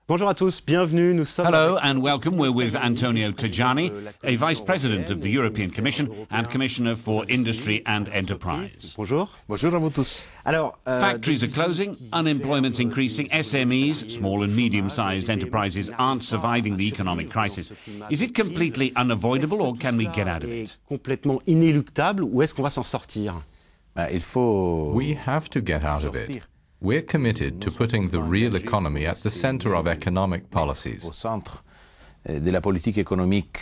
Bonjour à tous, bienvenue. Nous sommes Hello and welcome. We're with Antonio Tajani, a Vice President of the European Commission and Commissioner for Industry and Enterprise. Bonjour. Bonjour à vous tous. Alors, Factories are closing, unemployment's increasing, SMEs, small and medium-sized enterprises, aren't surviving the economic crisis. Is it completely unavoidable or can we get out of it? Complètement inéluctable ou est-ce qu'on va s'en sortir? We have to get out of it. We're committed to putting the real economy at the center of economic policies. Au centre de la politique économique.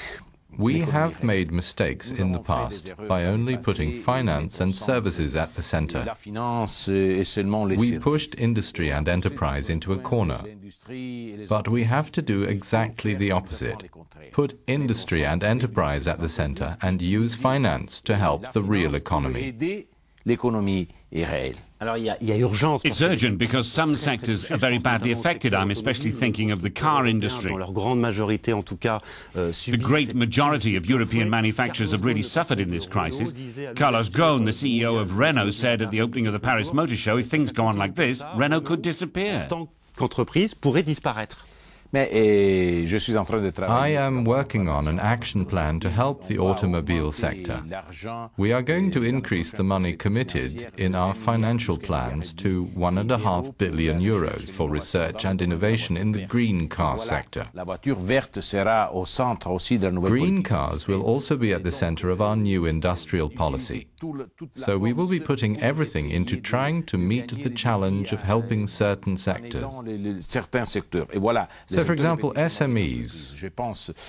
We have made mistakes in the past by only putting finance and services at the center. We pushed industry and enterprise into a corner. But we have to do exactly the opposite. Put industry and enterprise at the center and use finance to help the real economy. It's urgent because some sectors are very badly affected. I'm especially thinking of the car industry. The great majority of European manufacturers have really suffered in this crisis. Carlos Ghosn, the CEO of Renault, said at the opening of the Paris Motor Show, if things go on like this, Renault could disappear. I am working on an action plan to help the automobile sector. We are going to increase the money committed in our financial plans to €1.5 billion for research and innovation in the green car sector. Green cars will also be at the center of our new industrial policy. So we will be putting everything into trying to meet the challenge of helping certain sectors. So, for example, SMEs.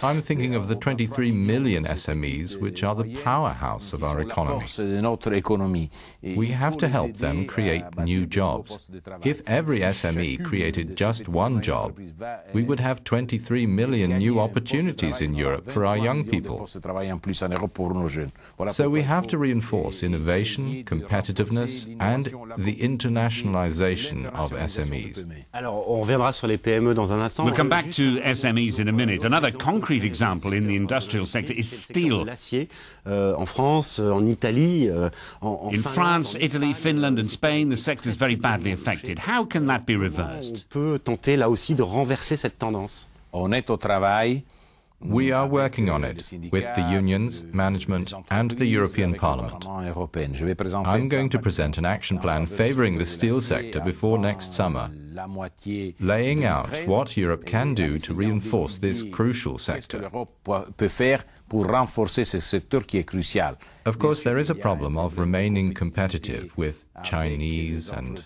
I'm thinking of the 23 million SMEs, which are the powerhouse of our economy. We have to help them create new jobs. If every SME created just one job, we would have 23 million new opportunities in Europe for our young people. So we have to reinforce innovation, competitiveness, and the internationalization of SMEs. We'll come back to SMEs in a minute. Another concrete example in the industrial sector is steel. In France, Italy, Finland and Spain, the sector is very badly affected. How can that be reversed? We are working on it with the unions, management and the European Parliament. I'm going to present an action plan favoring the steel sector before next summer, laying out what Europe can do to reinforce this crucial sector. Of course, there is a problem of remaining competitive with Chinese and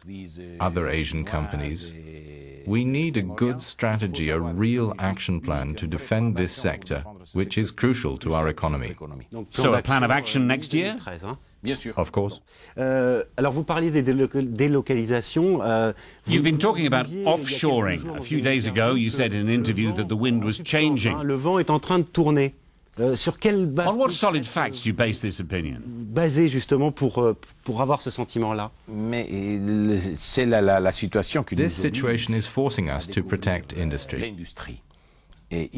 other Asian companies. We need a good strategy, a real action plan to defend this sector, which is crucial to our economy. So a plan of action next year? Of course. You've been talking about offshoring. A few days ago, you said in an interview that the wind was changing. Le vent est en train de tourner. Sur quelle base? On what solid facts do you base this opinion? Basé justement pour avoir ce sentiment-là. This situation is forcing us to protect industry.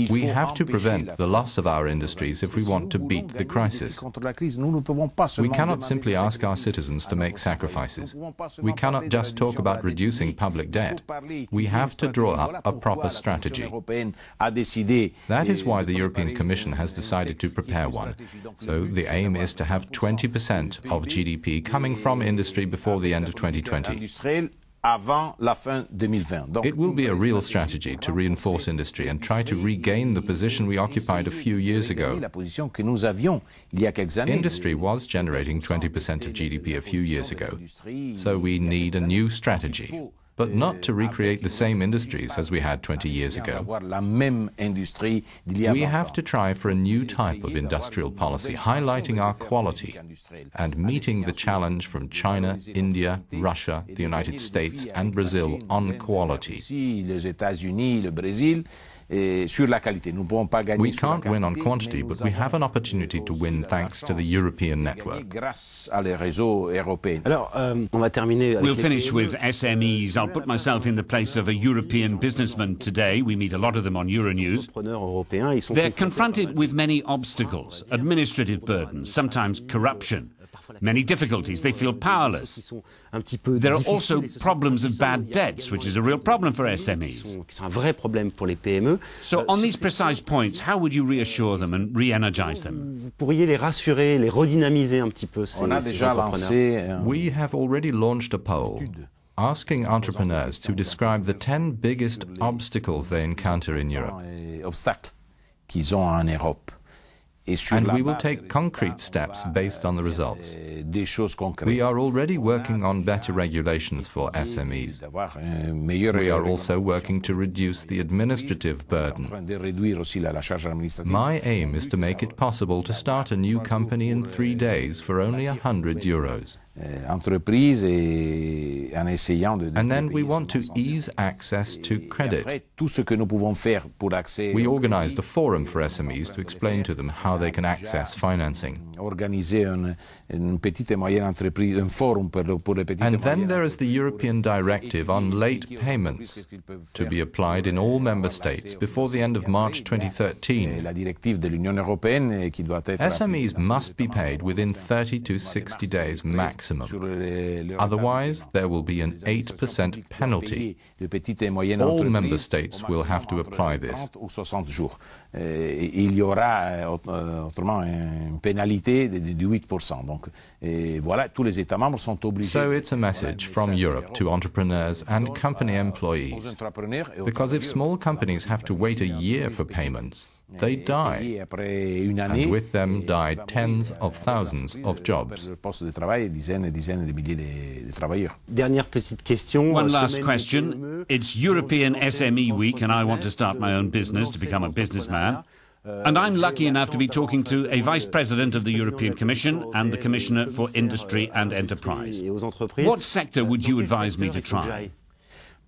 We have to prevent the loss of our industries if we want to beat the crisis. We cannot simply ask our citizens to make sacrifices. We cannot just talk about reducing public debt. We have to draw up a proper strategy. That is why the European Commission has decided to prepare one. So the aim is to have 20% of GDP coming from industry before the end of 2020. It will be a real strategy to reinforce industry and try to regain the position we occupied a few years ago. Industry was generating 20% of GDP a few years ago, so we need a new strategy. But not to recreate the same industries as we had 20 years ago. We have to try for a new type of industrial policy, highlighting our quality and meeting the challenge from China, India, Russia, the United States and Brazil on quality. sur la qualité. Nous ne pouvons pas gagner We sur la can't win on quantité, quantity, mais but nous we avons have an opportunity to win thanks to the European network. grâce à les réseaux européens. Alors, on va terminer avec We'll les finish PME. with SMEs. I'll put myself in the place of a European businessman today. We meet a lot of them on Euronews. Entrepreneurs européens, ils sont They're confrontés confronted with many obstacles, administrative burdens, sometimes corruption, many difficulties. They feel qui powerless. sont un petit peu There are difficiles, also et ce sont problems of difficiles, bad mais il y a debts, également which les is a real problem for qui SMEs. sont un vrai problème pour les PME. So on these precise points, how would you reassure them and re-energize them? Vous pourriez les rassurer, les redynamiser un petit peu, ces, On a ces déjà entrepreneurs. lancé We have already launched a poll asking entrepreneurs to describe the 10 biggest obstacles they encounter in Europe. obstacles qu'ils ont en Europe. Et sur And la we will base take concrete steps based on the results. des choses concrètes. We are already working on better regulations for SMEs. D'avoir un meilleur We are also working to reduce the administrative burden. en train de réduire aussi la charge administrative. My aim is to make it possible to start a new company in 3 days for only €100. Entreprise et en essayant de And then we payer want to son ease access to Et credit. après, tout ce que nous pouvons faire pour l'accès We au organized a crédit, forum for SMEs to explain to them how they can access financing. organiser une petite et moyenne entreprise, un forum pour les petites et And then moyennes there is the European Directive on late payments to be applied in all member states before the end of March Et 2013. la directive de l'Union européenne qui doit être SMEs must be paid within 30 to 60 days sur maximum. le Otherwise, there will be an 8% penalty. Les petites et moyennes All entreprises member states will have to apply this. 30 ou 60 jours. Il y aura autrement une pénalité de 8%. Donc voilà, tous les États membres sont obligés. So it's a message from Europe to entrepreneurs and company aux employees. entrepreneurs et aux Because if small companies have to wait a year for payments, they die. Et après une année, And with them die tens of thousands of jobs. le poste de travail, dizaines et dizaines de milliers de travailleurs. Dernière petite question. One last Semaine des question. PME. It's European SME Week, and I want to start my own business to become a businessman. And I'm lucky enough to be talking to a Vice President of the European Commission and the Commissioner for Industry and Enterprise. Et aux entreprises. What sector would you advise me to try?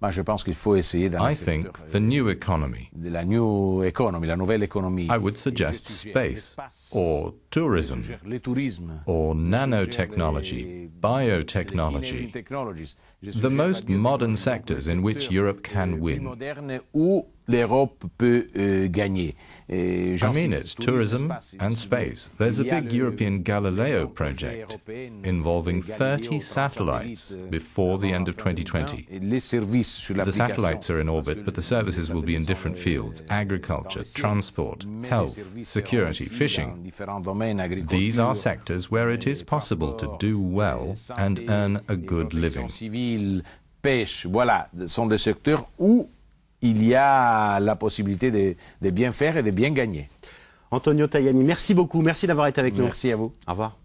Moi, je pense qu'il faut essayer dans I le think secteur the new economy. de la new economy, la nouvelle économie. I would suggest space, or tourism, Le tourisme. or nanotechnology, biotechnology, the most modern sectors in which Europe can win. moderne où l'Europe peut gagner. I mean it, tourism and space. There's a big European Galileo project involving 30 satellites before the end of 2020. Les services sur The l'application. satellites are in orbit, but the services will be in different fields: agriculture, transport, health, security, fishing. Différents domaines, These agriculture, are sectors where it is possible to do well and earn a good living. civile, pêche, voilà, sont des secteurs où il y a la possibilité de bien faire et de bien gagner. Antonio Tajani, merci beaucoup. Merci d'avoir été avec nous. Merci à vous. Au revoir.